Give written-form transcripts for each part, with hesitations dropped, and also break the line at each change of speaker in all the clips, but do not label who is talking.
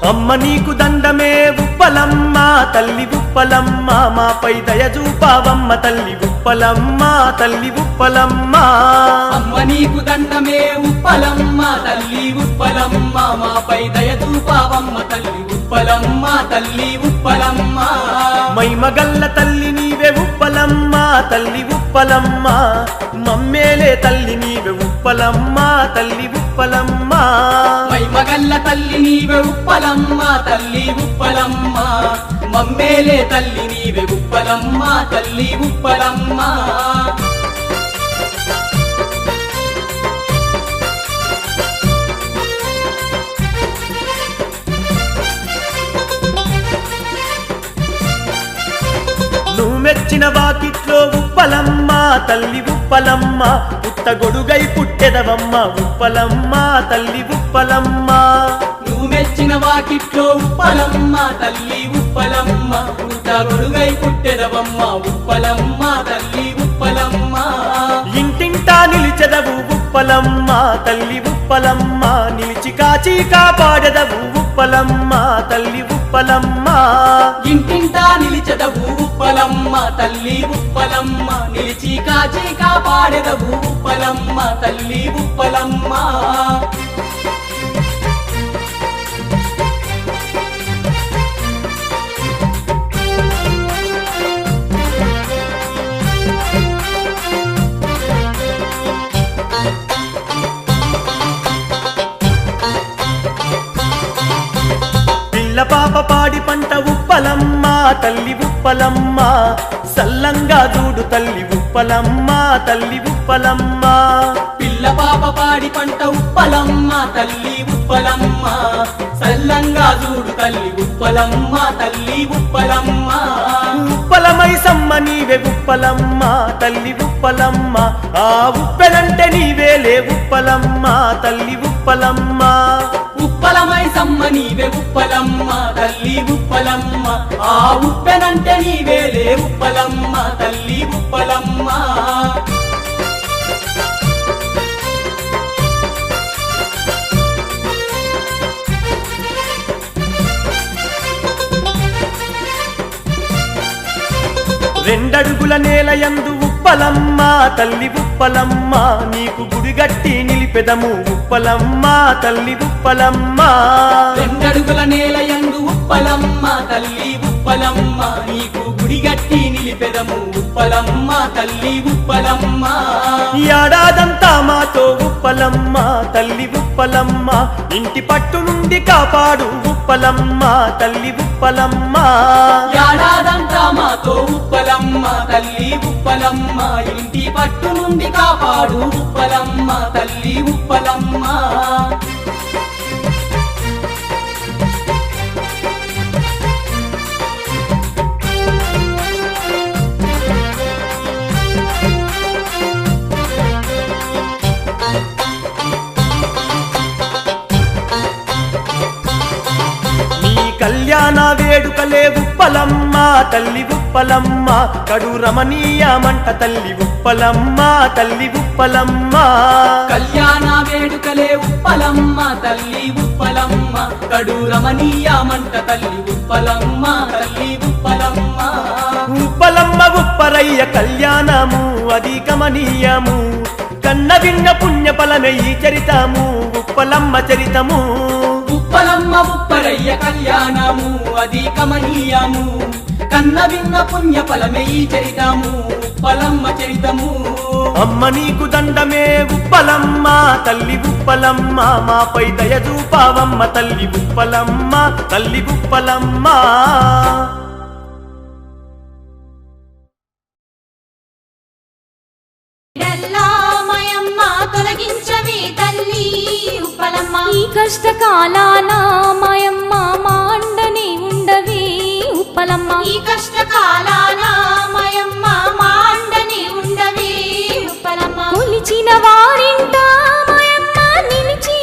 అమ్మ నీకు దండమే ఉప్పలమ్మ తల్లి ఉప్పలమ్మ మాపై దయ చూపావమ్మ తల్లి ఉప్పలమ్మ తల్లి ఉప్పలమ్మ
అమ్మ నీకు దండమే ఉప్పలమ్మ తల్లి ఉప్పలమ్మ మాపై దయ చూపావమ్మ తల్లి ఉప్పలమ్మ తల్లి ఉప్పలమ్మ
మైమగల్ల తల్లి నీవే ఉప్పలమ్మ తల్లి ఉప్పలమ్మ మమ్మేలే తల్లి నీవే ఉప్పలమ్మ తల్లి ఉప్పలమ్మ
మైమగల్ల తల్లి నీవే ఉప్పలమ్మ తల్లి ఉప్పలమ్మ మమ్మేలే తల్లి నీవే ఉప్పలమ్మ తల్లి ఉప్పలమ్మ
నువ్వు మెచ్చిన వాకిట్లో ఉప్పలమ్మ తల్లి ఉప్పలమ్మ పుట్టగొడుగై పుట్టెదవమ్మ ఉప్పలమ్మ తల్లి ఉప్పలమ్మ
నువ్వు మెచ్చిన వాకిట్లో ఉప్పలమ్మ తల్లి ఉప్పలమ్మ పుట్టగొడుగై పుట్టెదవమ్మ ఉప్పలమ్మ తల్లి ఉప్పలమ్మ
ఇంటింటా నిలిచెదవు ఉప్పలమ్మ తల్లి ఉప్పలమ్మ నిలిచి కాచి కాపాడెదవు ఉప్పలమ్మ తల్లి ఉప్పలమ్మ
ఇంటింటా నిలిచెదవు ఉప్పలమ్మ తల్లి ఉప్పలమ్మ నిలిచి కాచి కాపాడెదవు ఉప్పలమ్మ తల్లి ఉప్పలమ్మ
పిల్ల పాప పాడి పంట ఉప్పలమ్మ తల్లి ఉప్పలమ్మ సల్లంగా చూడు తల్లి ఉప్పలమ్మ తల్లి ఉప్పలమ్మ
పిల్ల పాప పాడి పంట ఉప్పలమ్మ తల్లి ఉప్పలమ్మ సల్లంగా చూడు తల్లి ఉప్పలమ్మ తల్లి ఉప్పలమ్మ
ఉప్పలమై సమ్మ నీవే ఉప్పలమ్మ తల్లి ఉప్పలమ్మ ఆ ఉప్పెనంటే నీవేలే ఉప్పలమ్మ తల్లి ఉప్పలమ్మ
ఉప్పలమై సమ్మ నీవే ఉప్పలమ్మ తల్లి ఉప్పలమ్మ ఆ ఉప్పెనంటే నీవేలే ఉప్పలమ్మ తల్లి ఉప్పలమ్మ
రెండడుగుల నేల యందు ఉప్పలమ్మ తల్లి ఉప్పలమ్మ నీకు గుడిగట్టి నిలిపెదము ఉప్పలమ్మ తల్లి ఉప్పలమ్మ
రెండడుగుల నేల యందు ఉప్పలమ్మ తల్లి ఉప్పలమ్మ నీకు గుడిగట్టి నిలిపెదము ఉప్పలమ్మ తల్లి ఉప్పలమ్మ
ఏడాదంతా మాతో ఉప్పలమ్మ తల్లి ఉప్పలమ్మ ఇంటి పట్టు నుండి కాపాడు ఉప్పలమ్మ తల్లి ఉప్పలమ్మ
ఏడాదంతా మాతో ఉప్పలమ్మ తల్లి ఉప్పలమ్మ ఇంటి పట్టు నుండి కాపాడు ఉప్పలమ్మ తల్లి ఉప్పలమ్మ
కళ్యాణ వేడుకలే ఉప్పలమ్మ తల్లి ఉప్పలమ్మ కడు రమణీయమంట తల్లి ఉప్పలమ్మ తల్లి ఉప్పలమ్మ
కళ్యాణ వేడుకలే ఉప్పలమ్మ తల్లి ఉప్పలమ్మ కడు రమణీయమంట తల్లి ఉప్పలమ్మ తల్లి ఉప్పలమ్మ
ఉప్పలమ్మ ఉప్పరయ్య కళ్యాణము అది గమనీయము కన్న విన్న పుణ్య ఫలమే ఈ చరితము ఉప్పలమ్మ చరితము
ఉప్పలమ్మ ఉప్పరయ్య కళ్యాణము అది కమనీయము కన్న విన్న పుణ్య ఫలమే ఈ చరితము ఉప్పలమ్మ చరితము
అమ్మ నీకు దండమే ఉప్పలమ్మ తల్లి ఉప్పలమ్మ మాపై దయ చూపావమ్మ తల్లి ఉప్పలమ్మ తల్లి ఉప్పలమ్మ
ఈ కష్టకాలాన మాయమ్మ మాండని ఉండవి ఉప్పలమ్మ
ఈ కష్టకాలాన మాయమ్మ మాండని ఉండవి ఉప్పలమ్మ
కొలిచిన వారింట మాయమ్మ నిలిచి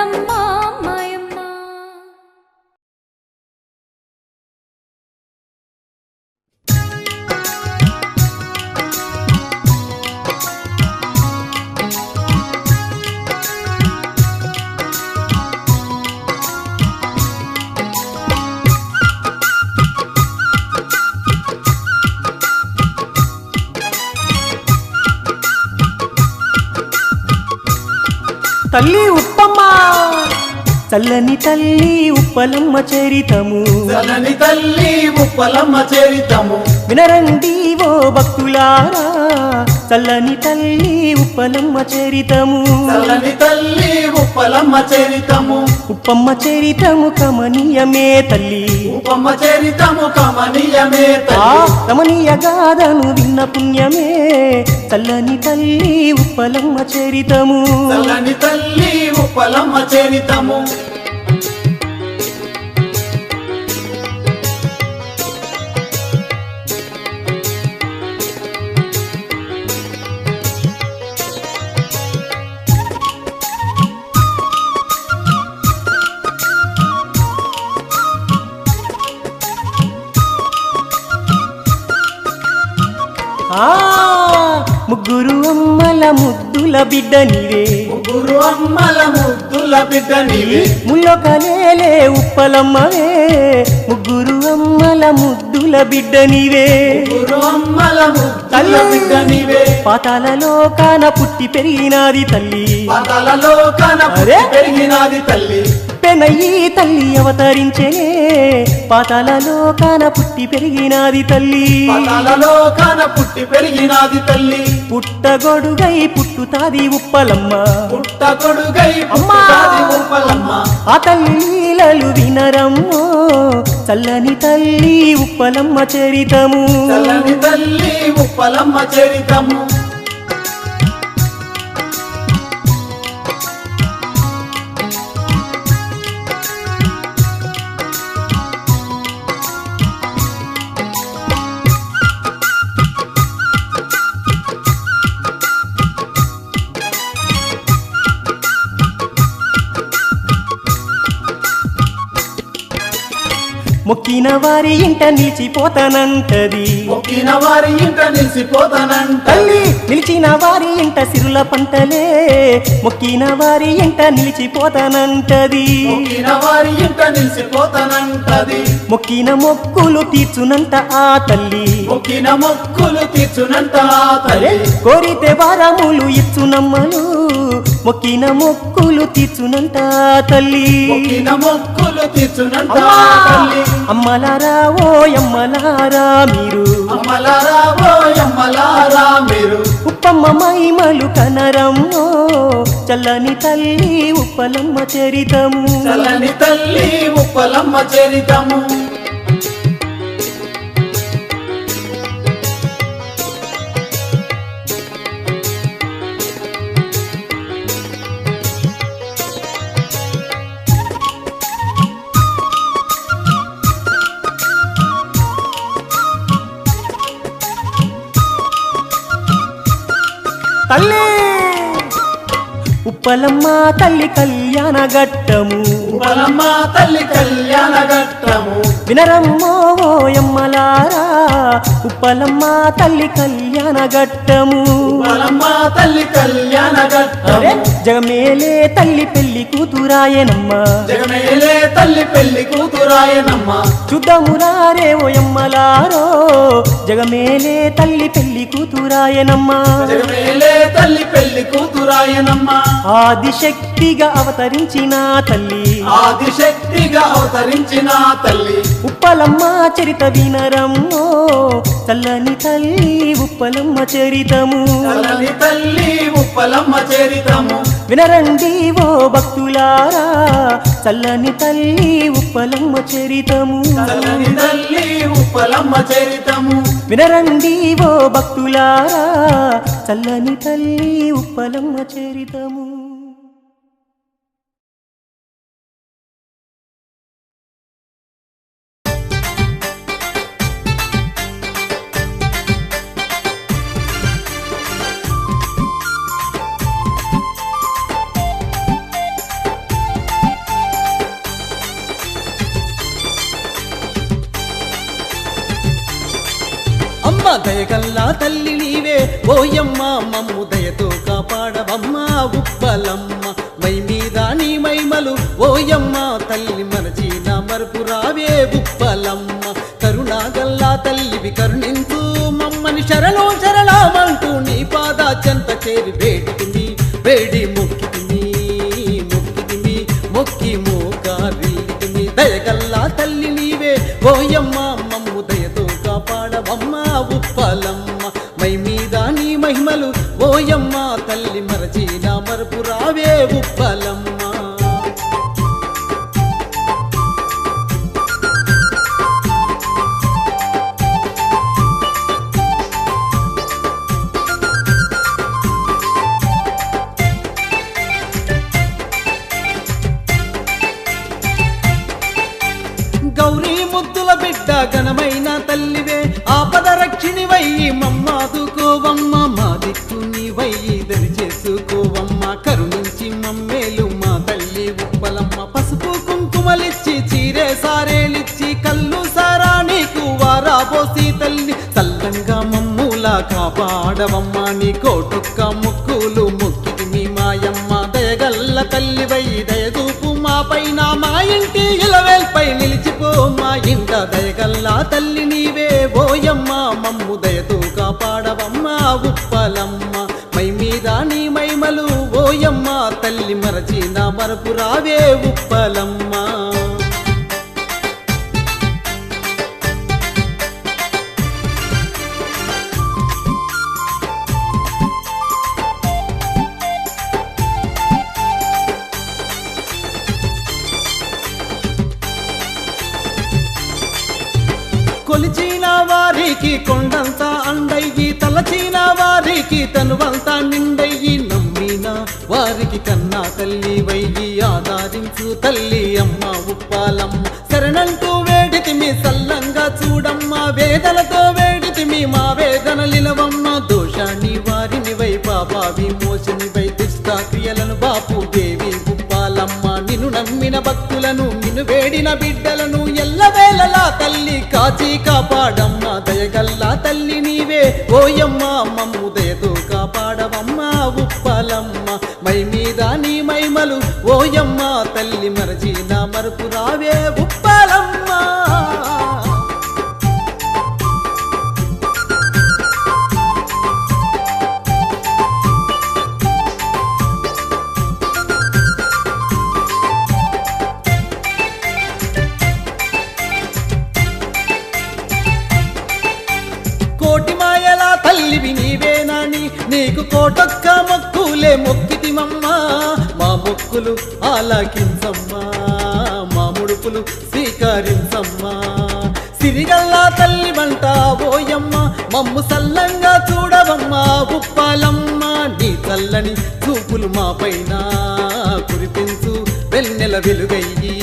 ఉప్పలమ్మ మాయమ్మ.
తల్లి ఉప్పమ్మ చల్లని తల్లి ఉప్పలమ్మ చరితము
చల్లని తల్లి ఉప్పలమ్మ చరితము
వినరండి ఓ భక్తులారా చల్లని తల్లి ఉప్పలమ్మ చరితము
చల్లని తల్లి ఉప్పలమ్మ చరితము
ఉప్పమ్మ చరితము కమనీయమే తల్లి
ఉప్పమ్మ చరితము కమనీయమే
ఆ
తల్లి
కమనీయ గాథను విన్న పుణ్యమే చల్లని తల్లి ఉప్పలమ్మ చరితము
చల్లని తల్లి ఉప్పలమ్మ చరితము
ఆ ముగ్గురు అమ్మల ముద్దుల బిడ్డ నీవే
ముగ్గురు అమ్మల ముద్దుల బిడ్డ నీవే
ముల్లొకలేలే ఉప్పలమ్మవే ముగ్గురు అమ్మల ముద్దుల బిడ్డ నీవే
ముగ్గురు అమ్మల ముద్దుల బిడ్డ నీవే
పాతాలలో కాన పుట్టి పెరిగినాది తల్లి
పాతాలలో కన
అరే!
పెరిగినాది తల్లి
పెనయ్యి తల్లి అవతరించెనే పాతాలలో కాన పుట్టి పెరిగినాది తల్లి
పాతాలలో కన పుట్టి పెరిగినాది తల్లి
పుట్టగొడుగై పుట్టుతాది ఉప్పలమ్మ
పుట్ట కొడుగై
అమ్మా!
పుట్టుతాది ఉప్పలమ్మ
ఆ తల్లి లీలలు వినరమ్మో చల్లని తల్లి ఉప్పలమ్మ చరితము
చల్లని తల్లి ఉప్పలమ్మ చరితము
మొక్కిన వారి ఇంట నిలిచిపోతానంటది
మొక్కిన వారి ఇంట నిలిచిపోతానంట
తల్లి నిలిచిన వారి ఇంట సిరుల పంటలే మొక్కిన వారి ఇంట నిలిచిపోతానంటది
మొక్కిన వారి ఇంట నిలిచిపోతానంటది
మొక్కిన మొక్కులు తీర్చునంట ఆ తల్లి
మొక్కిన మొక్కులు తీర్చునంట ఆ
అరే
తల్లి
కోరితే వారములు ఇచ్చునమ్మలు మొక్కిన మొక్కులు తీర్చునంట ఆ తల్లి
మొక్కిన మొక్కులు తీర్చునంట
అమ్మా!
ఆ తల్లి
అమ్మలారా ఓ అమ్మలారా మీరు
అమ్మలారా ఓ అమ్మలారా మీరు
ఉప్పమ్మ మహిమలు కనరమ్మో చల్లని తల్లి ఉప్పలమ్మ చరితము
చల్లని తల్లి ఉప్పలమ్మ చరితము
తల్లి ఉప్పలమ్మ తల్లి కళ్యాణ ఘట్టము
ఉప్పలమ్మ తల్లి కళ్యాణ ఘట్టము
వినరమ్మో ఓయమ్మలారా ఉప్పలమ్మ తల్లి కళ్యాణ ఘట్టము
ఉప్పలమ్మ తల్లి కళ్యాణ
అరే
ఘట్టము
జగమేలే తల్లి పెళ్లి కూతురాయనమ్మ
జగమేలే తల్లి పెళ్లి కూతురాయనమ్మ
చూద్దామురారే ఓయమ్మలారో జగమేలే తల్లి పెళ్లి కూతురాయనమ్మ
జగమేలే తల్లి పెళ్లి కూతురాయనమ్మ
ఆదిశక్తిగా అవతరించిన తల్లి
ఆదిశక్తిగా అవతరించిన తల్లి
ఉప్పలమ్మ చరిత వినరమ్మో చల్లని తల్లి ఉప్పలమ్మ చరితము
చల్లని తల్లి ఉప్పలమ్మ చరితము
వినరండి ఓ భక్తులారా చల్లని తల్లి ఉప్పలమ్మ చరితము
చల్లని తల్లి ఉప్పలమ్మ చరితము
వినరండి ఓ భక్తులారా చల్లని తల్లి ఉప్పలమ్మ చరితము
దయగల్లా తల్లి నీవే ఓయమ్మ మమ్ము దయతో కాపాడవమ్మ ఉప్పలమ్మ మై మీద నీ మైమలు ఓయమ్మ తల్లి మరచిన మరపు రావే ఉప్పలమ్మ కరుణాగల్లా తల్లివి కరుణించు మమ్మని శరణు శరణమంటూ నీ పాద చెంత చేరి వేడితిని వేడి మొక్కితిని మొక్కి మోకారితిని దయగల్లా తల్లి నీవే ఓయమ్మ మమ్ము దయతో కాపాడవమ్మ ఉప్పలమ్మ మై మీద నీ మహిమలు ఓయమ్మ తల్లి మరచిన మరపు రావే ఉప్పలమ్మ గౌరీ ముద్దుల బిడ్డ ఘనమైన తల్లివే ఆపద రక్షిణివయ్యి మమ్మాదుకోవమ్మ మా దిక్కు నీవయ్యి దరి చేసుకోవమ్మ కరుణించి మమ్మేలు మా తల్లి ఉప్పలమ్మ పసుపు కుంకుమలిచ్చి చీరే సారేలిచ్చి కళ్ళు సారా నీకు వారాబోసి తల్లి చల్లంగా మమ్ములా కాపాడవమ్మ నీ కోటొక్క ముక్కులు మొక్కితి మీ మాయమ్మ దయగల్ల తల్లివై దయదూపు మా పైన మా ఇంటి ఇలవేల్పై నిలిచిపో మా ఇంట దయగల్లా తల్లి నీవే ఓయమ్మ మమ్ము దయతో కాపాడవమ్మ ఉప్పలమ్మ మై మీద నీ మైమలు ఓయమ్మ తల్లి మరచిన మరపు రావే ఉప్పలమ్మ కొలిచిన వారికి కొండంతా అండయ్యి తలచిన వారికి తనువంతా నిండయ్యి నమ్మిన వారికి కన్నా తల్లి వయ్యి ఆధారించు తల్లి అమ్మ ఉప్పాలమ్మ శరణంటూ వేడితి మీ సల్లంగా చూడమ్మ వేదనతో వేడితి మీ మా వేదన లిలవమ్మ దోషాన్ని వారిని వై పాపా విమోచని వై దుష్టాక్రియలను బాపు దేవి ఉప్పాలమ్మ నిన్ను నమ్మిన భక్తులను నిన్ను వేడిన బిడ్డలను ఎల్లవేళలా తల్లి కాచి కాపాడమ్మ దయగల్లా తల్లి నీవే ఓయమ్మ మమ్ము దయతో కాపాడవమ్మ ఉప్పలమ్మ మై మీద నీ మైమలు ఓయమ్మ తల్లి మరచిన మరపు రావే ఉప్పలమ్మ కోటి మాయల తల్లివి నీవేనాని నీకు కోటొక్క మొక్కులే మొక్కితిమమ్మ మా మొక్కులు ఆలకించమ్మా మా ముడుపులు స్వీకరించమ్మా సిరిగల్లా తల్లి వంట ఓయమ్మ మమ్ము సల్లంగా చూడవమ్మ ఉప్పాలమ్మ నీ చల్లని చూపులు మా పైన కురిపించు వెన్నెల వెలుగయ్యి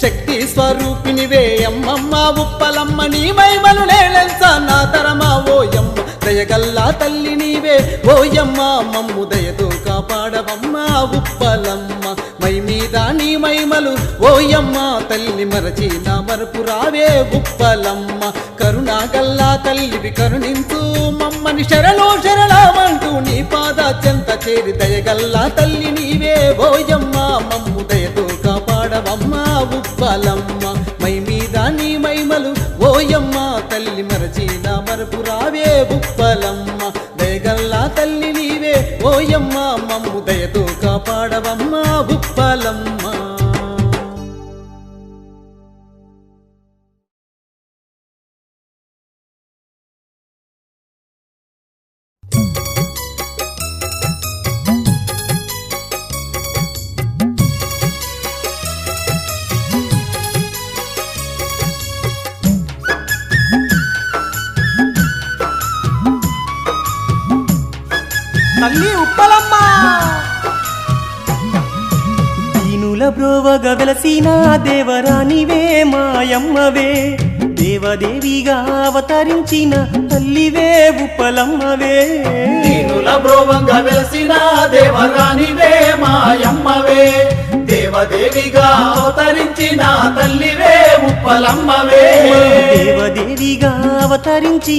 శక్తి స్వరూపినివే అమ్మమ్మ ఉప్పలమ్మ నీ మైమలు నేలెంచ నా తరమా ఓయమ్మ దయగల్లా తల్లి నీవే ఓయమ్మ మమ్ము దయతో కాపాడవమ్మ ఉప్పలమ్మ మై మీద నీ మైమలు ఓయమ్మ తల్లి మరచిన మరపు రావే ఉప్పలమ్మ కరుణాగల్లా తల్లివి కరుణించు మమ్మని శరణు శరణమంటూ నీ పాద చెంత చేరి దయగల్లా తల్లి నీవే ఓయమ్మ మమ్ము దయతో కాపాడవమ్మ ఉప్పలమ్మ మై మీద నీ మైమలు ఓయమ్మ తల్లి మరచిన మరపు రావే ఉప్పలమ్మ దయగల్లా తల్లి నీవే ఓయమ్మ మమ్ము దయతో కాపాడవమ్మ ఉప్పలమ్మ
తల్లి ఉప్పలమ్మ దీనుల బ్రోవగ వెలసిన దేవరానివే మాయమ్మవే దేవదేవిగా అవతరించిన తల్లివే ఉప్పలమ్మవే
దీనుల బ్రోవంగా వెలసిన దేవరానివే మాయమ్మవే దేవదేవిగా అవతరించిన తల్లివే ఉప్పలమ్మవే
దేవదేవిగా అవతరించి